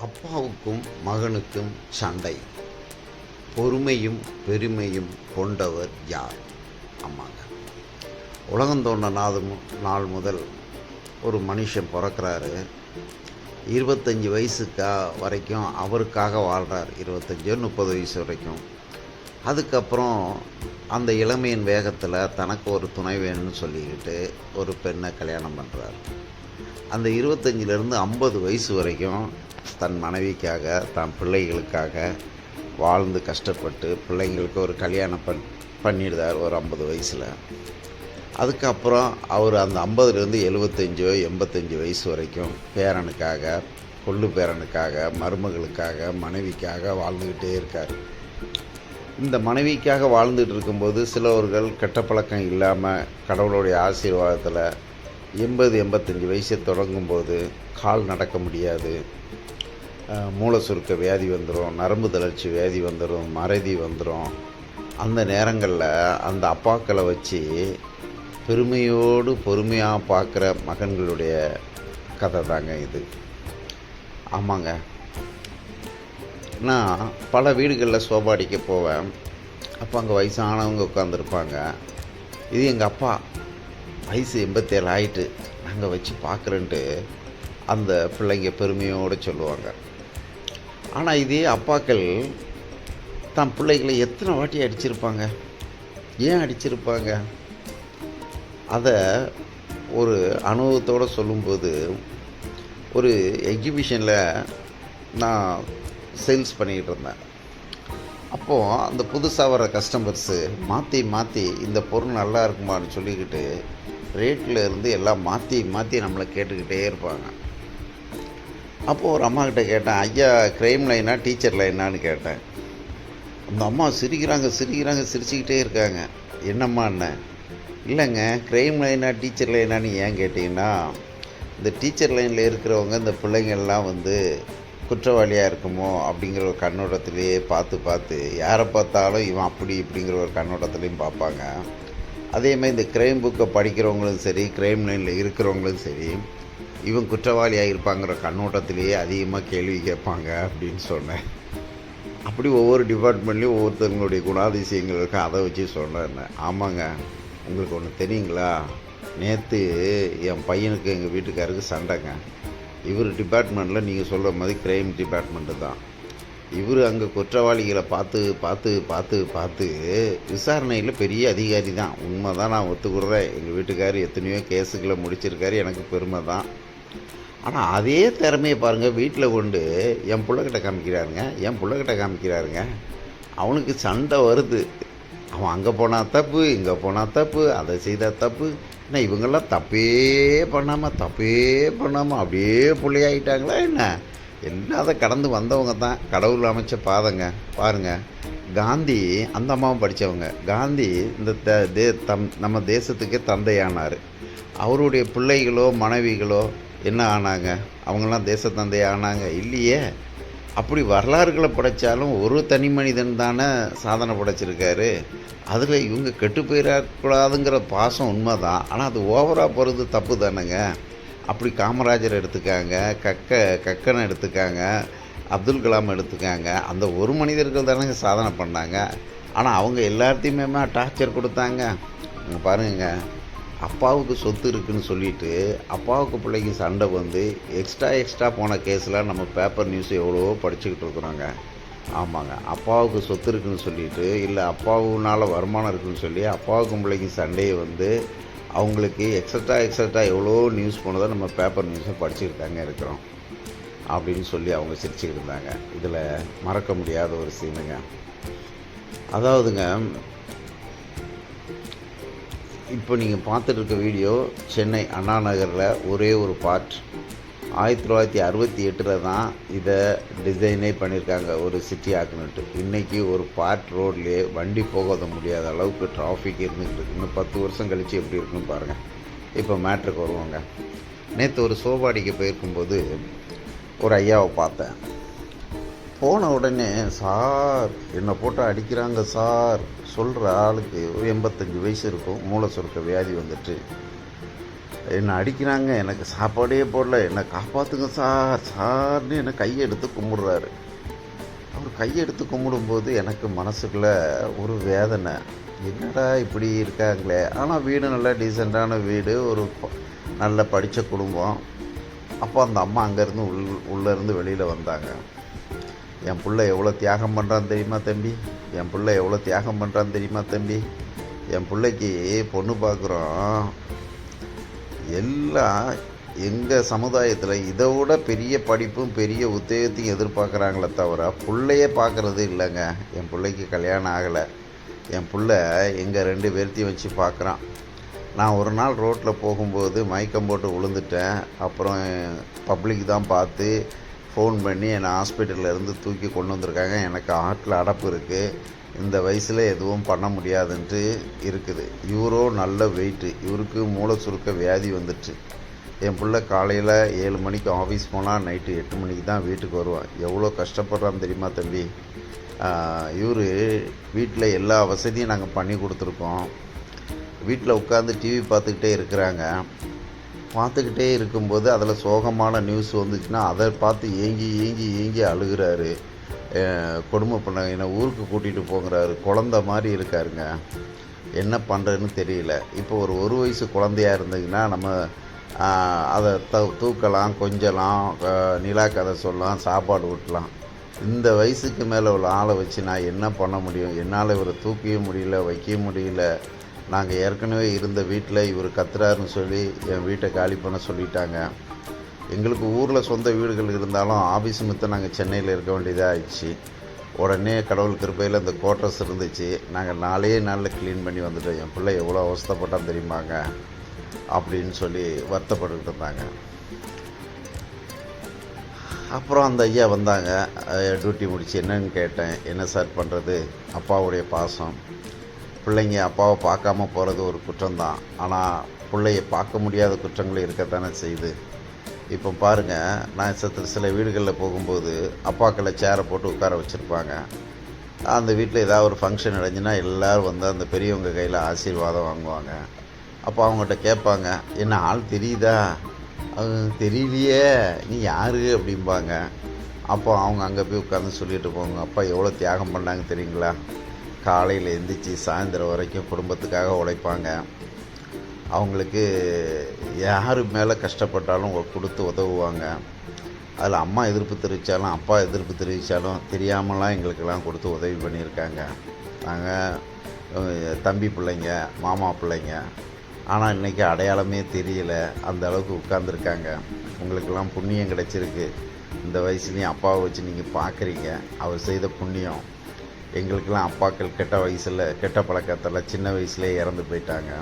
அப்பாவுக்கும் மகனுக்கும் சண்டை. பொறுமையும் பெருமையும் கொண்டவர் யார்? ஆமாங்க, உலகம் தோன்ற நாள் முதல் ஒரு மனுஷன் பிறக்கிறாரு. 25 வயசுக்கா வரைக்கும் அவருக்காக வாழ்கிறார். 25-30 வயசு வரைக்கும். அதுக்கப்புறம் அந்த இளமையின் வேகத்தில் தனக்கு ஒரு துணை வேணும்னு சொல்லிக்கிட்டு ஒரு பெண்ணை கல்யாணம் பண்ணுறார். அந்த 25லேருந்து 50 வயசு வரைக்கும் தன் மனைவிக்காக, தன் பிள்ளைகளுக்காக வாழ்ந்து கஷ்டப்பட்டு பிள்ளைங்களுக்கு ஒரு கல்யாணம் பண்ணிடுறார் ஒரு 50 வயசில். அதுக்கப்புறம் அவர் அந்த 50லேருந்து 75 வயசு வரைக்கும் பேரனுக்காக, கொள்ளு பேரனுக்காக, மருமகளுக்காக, மனைவிக்காக வாழ்ந்துக்கிட்டே இருக்கார். இந்த மனைவிக்காக வாழ்ந்துட்டு இருக்கும்போது சிலவர்கள் கெட்ட பழக்கம் இல்லாமல் கடவுளுடைய ஆசீர்வாதத்தில் 80-85 வயசை தொடங்கும்போது கால் நடக்க முடியாது, மூளை சுருக்க வியாதி வந்துடும், நரம்பு தளர்ச்சி வியாதி வந்துடும், மறதி வந்துடும். அந்த நேரங்களில் அந்த அப்பாக்களை வச்சு பெருமையோடு பொறுமையாக பார்க்குற மகன்களுடைய கதை தாங்க இது. ஆமாங்க, நான் பல வீடுகளில் சோபாடிக்க போவேன். அப்போ அங்கே வயசானவங்க உட்காந்துருப்பாங்க. இது எங்கள் அப்பா, வயசு 87 ஆகிட்டு, நாங்கள் வச்சு பார்க்குறேன்ட்டு அந்த பிள்ளைங்க பெருமையோடு சொல்லுவாங்க. ஆனால் இதே அப்பாக்கள் தன் பிள்ளைகளை எத்தனை வாட்டி அடிச்சிருப்பாங்க, ஏன் அடிச்சிருப்பாங்க, அதை ஒரு அனுபவத்தோடு சொல்லும்போது, ஒரு எக்ஸிபிஷனில் நான் சேல்ஸ் பண்ணிக்கிட்டு இருந்தேன். அப்போது அந்த புதுசாக வர கஸ்டமர்ஸு மாற்றி இந்த பொருள் நல்லா இருக்குமான்னு சொல்லிக்கிட்டு ரேட்டில் இருந்து எல்லாம் மாற்றி நம்மளை கேட்டுக்கிட்டே இருப்பாங்க. அப்போது ஒரு அம்மாக்கிட்ட கேட்டேன், ஐயா க்ரைம் லைனா டீச்சர் லைனான்னு கேட்டேன். அந்த அம்மா சிரிச்சுக்கிட்டே இருக்காங்க. என்னம்மாண்ணே? இல்லைங்க, க்ரைம் லைனா டீச்சர் லைனான்னு ஏன் கேட்டிங்கன்னா, இந்த டீச்சர் லைனில் இருக்கிறவங்க இந்த பிள்ளைங்கள்லாம் குற்றவாளியாக இருக்குமோ அப்படிங்கிற ஒரு கண்ணோட்டத்திலேயே பார்த்து யாரை பார்த்தாலும் இவன் அப்படி இப்படிங்கிற ஒரு கண்ணோட்டத்துலேயும் பார்ப்பாங்க. அதேமாதிரி இந்த க்ரைம் புக்கை படிக்கிறவங்களும் சரி, க்ரைம் லைனில் இருக்கிறவங்களும் சரி, இவன் குற்றவாளியாக இருப்பாங்கிற கண்ணோட்டத்திலேயே அதிகமாக கேள்வி கேட்பாங்க அப்படின்னு சொன்னேன். அப்படி ஒவ்வொரு டிபார்ட்மெண்ட்லேயும் ஒவ்வொருத்தவங்களுடைய குணாதிசயங்கள் இருக்கு, அதை வச்சு சொன்னேன். ஆமாங்க, உங்களுக்கு ஒன்று தெரியுங்களா, நேற்று என் பையனுக்கு எங்கள் வீட்டுக்காருக்கு சண்டைங்க. இவர் டிபார்ட்மெண்ட்டில் நீங்கள் சொல்கிற மாதிரி க்ரைம் டிபார்ட்மெண்ட்டு தான். இவர் அங்கே குற்றவாளிகளை பார்த்து விசாரணையில் பெரிய அதிகாரி தான். உண்மை தான், நான் ஒத்துக்கிறேன். எங்கள் வீட்டுக்காரர் எத்தனையோ கேஸுகளை முடிச்சிருக்காரு, எனக்கு பெருமை தான். ஆனால் அதே திறமையை பாருங்கள், வீட்டில் கொண்டு என் பிள்ளைகிட்ட காமிக்கிறாருங்க. அவனுக்கு சண்டை வருது. அவன் அங்கே போனால் தப்பு, இங்கே போனால் தப்பு, அதை செய்தால் தப்பு. என்ன இவங்கெல்லாம் தப்பே பண்ணாமல் அப்படியே பிள்ளையாயிட்டாங்களா என்ன? எல்லாம் அதை கடந்து வந்தவங்க தான், கடவுள் அமைச்ச பாதங்க. பாருங்கள், காந்தி அந்த அம்மாவும் படித்தவங்க. காந்தி இந்த நம்ம தேசத்துக்கே தந்தையானார். அவருடைய பிள்ளைகளோ மனைவிகளோ என்ன ஆனாங்க? அவங்களாம் தேச தந்தை ஆனாங்க இல்லையே. அப்படி வரலாறுகளை படைத்தாலும் ஒரு தனி மனிதன் தானே சாதனை படைச்சிருக்காரு. அதில் இவங்க கெட்டு போயிடக்கூடாதுங்கிற பாசம் உண்மை தான். ஆனால் அது ஓவராக போகிறது தப்பு தானேங்க. அப்படி காமராஜர் எடுத்துக்காங்க, கக்கனை எடுத்துக்காங்க, அப்துல் கலாம் எடுத்துக்காங்க. அந்த ஒரு மனிதர்கள் தானேங்க சாதனை பண்ணாங்க. ஆனால் அவங்க எல்லாத்தையுமே டார்ச்சர் கொடுத்தாங்க. பாருங்க, அப்பாவுக்கு சொத்து இருக்குதுன்னு சொல்லிவிட்டு அப்பாவுக்கு பிள்ளைக்கு சண்டை எக்ஸ்ட்ரா போன கேஸில் நம்ம பேப்பர் நியூஸ் எவ்வளவோ படிச்சுக்கிட்டு இருக்கிறோங்க. ஆமாங்க, அப்பாவுக்கு சொத்து இருக்குதுன்னு சொல்லிவிட்டு, இல்லை அப்பாவுனால வருமானம் இருக்குதுன்னு சொல்லி அப்பாவுக்கும் பிள்ளைக்கும் சண்டையை அவங்களுக்கு எக்ஸட்ரா எவ்வளோ நியூஸ் போனதை நம்ம பேப்பர் நியூஸை படிச்சுக்கிட்டு தாங்க இருக்கிறோம் அப்படின்னு சொல்லி அவங்க சிரிச்சுக்கிட்டு இருந்தாங்க. இதில் மறக்க முடியாத ஒரு சீனுங்க. அதாவதுங்க, இப்போ நீங்கள் பார்த்துட்டு இருக்க வீடியோ சென்னை அண்ணா நகரில் ஒரே ஒரு பார்ட். 1968 தான் இதை டிசைனே பண்ணியிருக்காங்க, ஒரு சிட்டி ஆக்குன்னுட்டு. இன்றைக்கி ஒரு பார்ட் ரோட்லேயே வண்டி போகாத முடியாத அளவுக்கு டிராஃபிக் இருந்துக்கிட்டு இருக்கு. இன்னும் 10 வருஷம் கழித்து எப்படி இருக்குன்னு பாருங்கள். இப்போ மேட்ருக்கு வருவாங்க. நேற்று ஒரு சோபாடிக்கு போயிருக்கும்போது ஒரு ஐயாவை பார்த்தேன். போன உடனே, சார் என்னை போட்டு அடிக்கிறாங்க சார் சொல்கிற ஆளுக்கு ஒரு 85 வயசு இருக்கும், மூளை சுருக்க வியாதி வந்துட்டு என்னை அடிக்கிறாங்க, எனக்கு சாப்பாடே போடல, என்னை காப்பாற்றுங்க சார் சார்னு என்னை கையெடுத்து கும்பிடுறாரு. அவர் கையெடுத்து கும்பிடும்போது எனக்கு மனசுக்குள்ளே ஒரு வேதனை. என்னடா இப்படி இருக்காங்களே. ஆனால் வீடு நல்லா டீசெண்டான வீடு, ஒரு நல்ல படித்த குடும்பம். அப்போ அந்த அம்மா அங்கேருந்து உள்ளேருந்து வெளியில் வந்தாங்க. என் பிள்ளை எவ்வளோ தியாகம் பண்ணுறான்னு தெரியுமா தம்பி, என் பிள்ளை எவ்வளோ தியாகம் பண்ணுறான்னு தெரியுமா தம்பி, என் பிள்ளைக்கு பொண்ணு பார்க்குறோம். எல்லாம் எங்கள் சமுதாயத்தில் இதை விட பெரிய படிப்பும் பெரிய உத்தியோகத்தையும் எதிர்பார்க்குறாங்களே தவிர பிள்ளையே பார்க்குறது இல்லைங்க. என் பிள்ளைக்கு கல்யாணம் ஆகலை. என் பிள்ளை எங்கள் 2 பேர்த்தையும் வச்சு பார்க்குறான். நான் ஒரு நாள் ரோட்டில் போகும்போது மயக்கம் போட்டு விழுந்துட்டேன். அப்புறம் பப்ளிக் தான் பார்த்து ஃபோன் பண்ணி என்னை ஹாஸ்பிட்டலில் இருந்து தூக்கி கொண்டு வந்திருக்காங்க. எனக்கு ஹார்ட்டில் அடப்பு இருக்குது, இந்த வயசில் எதுவும் பண்ண முடியாதுன்ட்டு இருக்குது. இவரோ நல்ல வெயிட்டு, இவருக்கு மூளை சுருக்க வியாதி வந்துடுச்சு. என் பிள்ளை காலையில் 7 மணிக்கு ஆஃபீஸ் போனால் நைட்டு 8 மணிக்கு தான் வீட்டுக்கு வருவான். எவ்வளோ கஷ்டப்படுறான்னு தெரியுமா தம்பி. இவர் வீட்டில் எல்லா வசதியும் நாங்கள் பண்ணி கொடுத்துருக்கோம். வீட்டில் உட்காந்து டிவி பார்த்துக்கிட்டே இருக்கிறாங்க. பார்த்துக்கிட்டே இருக்கும்போது அதில் சோகமான நியூஸ் வந்துச்சுன்னா அதை பார்த்து ஏங்கி ஏங்கி ஏங்கி அழுகிறாரு. கொடுமை பண்ண என்னை ஊருக்கு கூட்டிகிட்டு போங்கிறாரு. குழந்த மாதிரி இருக்காருங்க. என்ன பண்ணுறதுன்னு தெரியல. இப்போ ஒரு வயசு குழந்தையாக இருந்தீங்கன்னா நம்ம அதை தூக்கலாம், கொஞ்சலாம், நிலா கதை சொல்லலாம், சாப்பாடு ஊட்டலாம். இந்த வயசுக்கு மேலே உள்ள ஆளை வச்சு நான் என்ன பண்ண முடியும். என்னால் இவரை தூக்கவும் முடியல, வைக்கவும் முடியல. நாங்கள் ஏற்கனவே இருந்த வீட்டில் இவர் கத்துறாருன்னு சொல்லி என் வீட்டை காலி பண்ண சொல்லிட்டாங்க. எங்களுக்கு ஊரில் சொந்த வீடுகள் இருந்தாலும் ஆஃபீஸ் நிமித்தம் நாங்கள் சென்னையில் இருக்க வேண்டியதாக ஆயிடுச்சு. உடனே கடவுள் கிருபையில் இந்த குவார்ட்டர்ஸ் இருந்துச்சு. நாங்கள் 4 நாளில் க்ளீன் பண்ணி வந்துட்டோம். என் பிள்ளை எவ்வளோ அவஸ்தைப்பட்டான்னு தெரியுமாங்க அப்படின்னு சொல்லி வருத்தப்பட்டுக்கிட்டு இருந்தாங்க. அப்புறம் அந்த ஐயா வந்தாங்க. டியூட்டி முடிச்சு என்னன்னு கேட்டேன். என்ன சார் பண்ணுறது, அப்பாவுடைய பாசம். பிள்ளைங்க அப்பாவை பார்க்காம போகிறது ஒரு குற்றம்தான். ஆனால் பிள்ளைய பார்க்க முடியாத குற்றங்களும் இருக்கத்தானே செய்யுது. இப்போ பாருங்கள், நான் சில வீடுகளில் போகும்போது அப்பாக்களை சேரை போட்டு உட்கார வச்சுருப்பாங்க. அந்த வீட்டில் ஏதாவது ஒரு ஃபங்க்ஷன் நடந்துச்சுன்னா எல்லோரும் வந்து அந்த பெரியவங்க கையில் ஆசீர்வாதம் வாங்குவாங்க. அப்போ அவங்ககிட்ட கேட்பாங்க, என்ன ஆள் தெரியுதா, தெரியலையே, நீ யார் அப்படிம்பாங்க. அப்போ அவங்க அங்கே போய் உட்காந்து சொல்லிட்டு போங்க, அப்பா எவ்வளோ தியாகம் பண்ணாங்க தெரியுங்களா. காலையில் எழுந்திரிச்சி சாயந்தரம் வரைக்கும் குடும்பத்துக்காக உழைப்பாங்க. அவங்களுக்கு யார் மேலே கஷ்டப்பட்டாலும் கொடுத்து உதவுவாங்க. அதில் அம்மா எதிர்ப்பு தெரிவித்தாலும் அப்பா எதிர்ப்பு தெரிவித்தாலும் தெரியாமலாம் எங்களுக்கெல்லாம் கொடுத்து உதவி பண்ணியிருக்காங்க. நாங்கள் தம்பி பிள்ளைங்க, மாமா பிள்ளைங்க. ஆனால் இன்றைக்கி அடையாளமே தெரியல, அந்த அளவுக்கு உட்கார்ந்துருக்காங்க. உங்களுக்கெல்லாம் புண்ணியம் கிடச்சிருக்கு. இந்த வயசுலேயும் அப்பாவை வச்சு நீங்கள் பார்க்குறீங்க, அவர் செய்த புண்ணியம். எங்களுக்கெல்லாம் அப்பாக்கள் கெட்ட பழக்கத்தில் சின்ன வயசுலேயே இறந்து போயிட்டாங்க.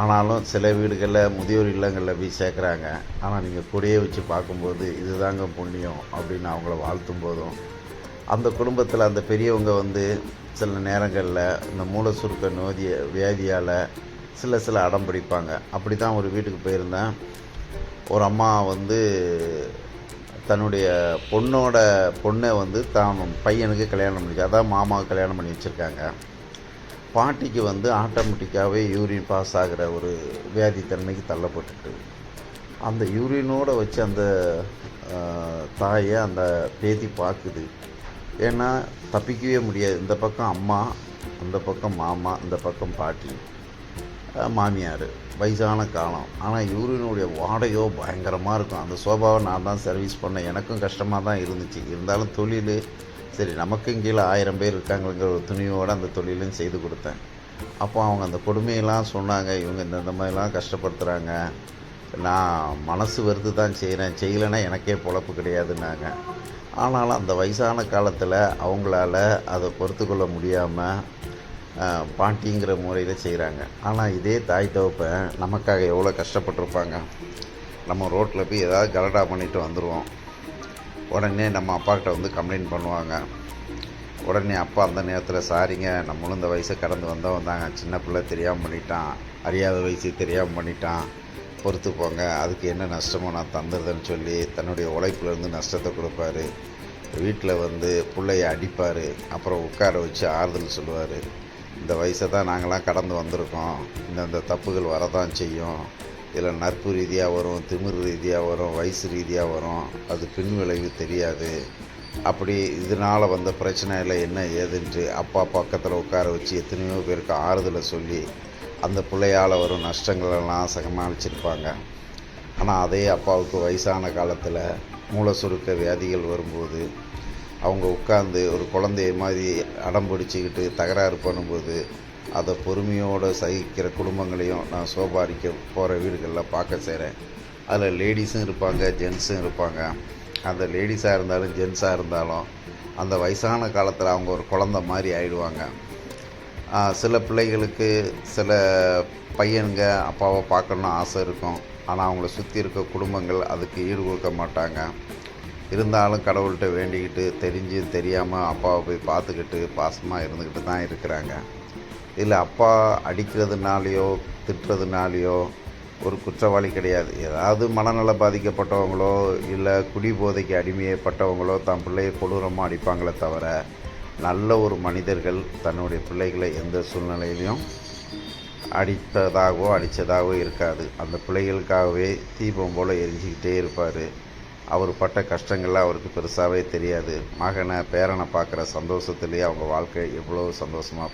ஆனாலும் சில வீடுகளில் முதியோர் இல்லங்களில் போய் சேர்க்குறாங்க. ஆனால் நீங்கள் கூடயே வச்சு பார்க்கும்போது இதுதாங்க புண்ணியம் அப்படின்னு அவங்கள வாழ்த்தும் போதும், அந்த குடும்பத்தில் அந்த பெரியவங்க வந்து சில நேரங்களில் இந்த மூளை சுருக்க வியாதியால் சில அடம் பிடிப்பாங்க. அப்படி தான் ஒரு வீட்டுக்கு போயிருந்தேன். ஒரு அம்மா வந்து தன்னுடைய பொண்ணை வந்து தான் பையனுக்கு கல்யாணம் பண்ணிச்சு, அதான் மாமாவுக்கு கல்யாணம் பண்ணி வச்சுருக்காங்க. பாட்டிக்கு வந்து ஆட்டோமேட்டிக்காகவே யூரின் பாஸ் ஆகிற ஒரு வியாதித்தன்மைக்கு தள்ளப்பட்டுட்டு, அந்த யூரினோடு வச்சு அந்த தாயை அந்த பேத்தி பார்க்குது. ஏன்னா தப்பிக்கவே முடியாது. இந்த பக்கம் அம்மா, அந்த பக்கம் மாமா, இந்த பக்கம் பாட்டி, மாமியார், வயசான காலம். ஆனால் யூரினுடைய வாடையோ பயங்கரமாக இருக்கும். அந்த சோபாவை நான் தான் சர்வீஸ் பண்ணேன். எனக்கும் கஷ்டமாக தான் இருந்துச்சு. இருந்தாலும் தொழில் சரி, நமக்கும் கீழே 1000 பேர் இருக்காங்கிற ஒரு துணியோடு அந்த தொழிலையும் செய்து கொடுத்தேன். அப்போ அவங்க அந்த கொடுமையெல்லாம் சொன்னாங்க, இவங்க இந்த மாதிரிலாம் கஷ்டப்படுத்துகிறாங்க, நான் மனசு வெறுத்து தான் செய்யலைன்னா எனக்கே பொழப்பு கிடையாதுன்னாங்க. ஆனாலும் அந்த வயசான காலத்தில் அவங்களால அதை பொறுத்து கொள்ள முடியாமல் பாட்டிங்கிற முறையில் செய்கிறாங்க. ஆனால் இதே தாய் தகப்பன் நமக்காக எவ்வளோ கஷ்டப்பட்டிருப்பாங்க. நம்ம ரோட்டில் போய் ஏதாவது கலடா பண்ணிட்டு வந்துடுவோம். உடனே நம்ம அப்பாக்கிட்ட வந்து கம்ப்ளைண்ட் பண்ணுவாங்க. உடனே அப்பா அந்த நேரத்தில், சாரிங்க, நம்மளும் இந்த வயசை கடந்து வந்தவன் தாங்க, சின்ன பிள்ளை தெரியாமல் பண்ணிட்டான், அறியாத வயசு தெரியாமல் பண்ணிட்டான், பொறுத்து போங்க, அதுக்கு என்ன நஷ்டமோ நான் தந்துடுறேன்னு சொல்லி தன்னுடைய உழைப்புலேருந்து நஷ்டத்தை கொடுப்பாரு. வீட்டில் வந்து பிள்ளைய அடிப்பார். அப்புறம் உட்கார வச்சு ஆறுதல் சொல்லுவார். இந்த வயசை தான் நாங்களாம் கடந்து வந்திருக்கோம், இந்த தப்புகள் வரதான் செய்யும், இதில் நட்பு ரீதியாக வரும், திமிரு ரீதியாக வரும், வயசு ரீதியாக வரும். அது பின் விளைவு தெரியாது. அப்படி இதனால் வந்த பிரச்சனையில் என்ன ஏதுன்ட்டு அப்பா பக்கத்தில் உட்கார வச்சு எத்தனையோ பேருக்கு ஆறுதலை சொல்லி அந்த பிள்ளையால் வரும் நஷ்டங்களெல்லாம் சமாளிச்சிருப்பாங்க. ஆனால் அதே அப்பாவுக்கு வயசான காலத்தில் மூளை சுருக்க வியாதிகள் வரும்போது அவங்க உட்காந்து ஒரு குழந்தைய மாதிரி அடம் பிடிச்சிக்கிட்டு தகராறு பண்ணும்போது அதை பொறுமையோடு சகிக்கிற குடும்பங்களையும் நான் சோபாரிக்க போகிற வீடுகளில் பார்க்க செய்கிறேன். அதில் லேடிஸும் இருப்பாங்க, ஜென்ஸும் இருப்பாங்க. அந்த லேடிஸாக இருந்தாலும் ஜென்ஸாக இருந்தாலும் அந்த வயசான காலத்தில் அவங்க ஒரு குழந்தை மாதிரி ஆயிடுவாங்க. சில பிள்ளைகளுக்கு சில பையனுங்க அப்பாவை பார்க்கணுன்னு ஆசை இருக்கும். ஆனால் அவங்கள சுற்றி இருக்க குடும்பங்கள் அதுக்கு ஈடு கொடுக்க மாட்டாங்க. இருந்தாலும் கடவுள்கிட்ட வேண்டிக்கிட்டு தெரிஞ்சும் தெரியாமல் அப்பாவை போய் பார்த்துக்கிட்டு பாசமாக இருந்துக்கிட்டு தான் இருக்கிறாங்க. இதில் அப்பா அடிக்கிறதுனாலையோ திட்டுறதுனாலையோ ஒரு குற்றவாளி கிடையாது. ஏதாவது மனநல பாதிக்கப்பட்டவங்களோ இல்லை குடிபோதைக்கு அடிமையப்பட்டவங்களோ தன் பிள்ளையை கொடூரமாக அடிப்பாங்களே தவிர நல்ல ஒரு மனிதர்கள் தன்னுடைய பிள்ளைகளை எந்த சூழ்நிலையிலையும் அடித்ததாகவோ இருக்காது. அந்த பிள்ளைகளுக்காகவே தீபம் போல் எரிஞ்சிக்கிட்டே இருப்பார். அவர் பட்ட கஷ்டங்கள்லாம் அவருக்கு பெருசாகவே தெரியாது. மகனை பேரனை பார்க்குற சந்தோஷத்துலேயே அவங்க வாழ்க்கை எவ்வளோ சந்தோஷமாக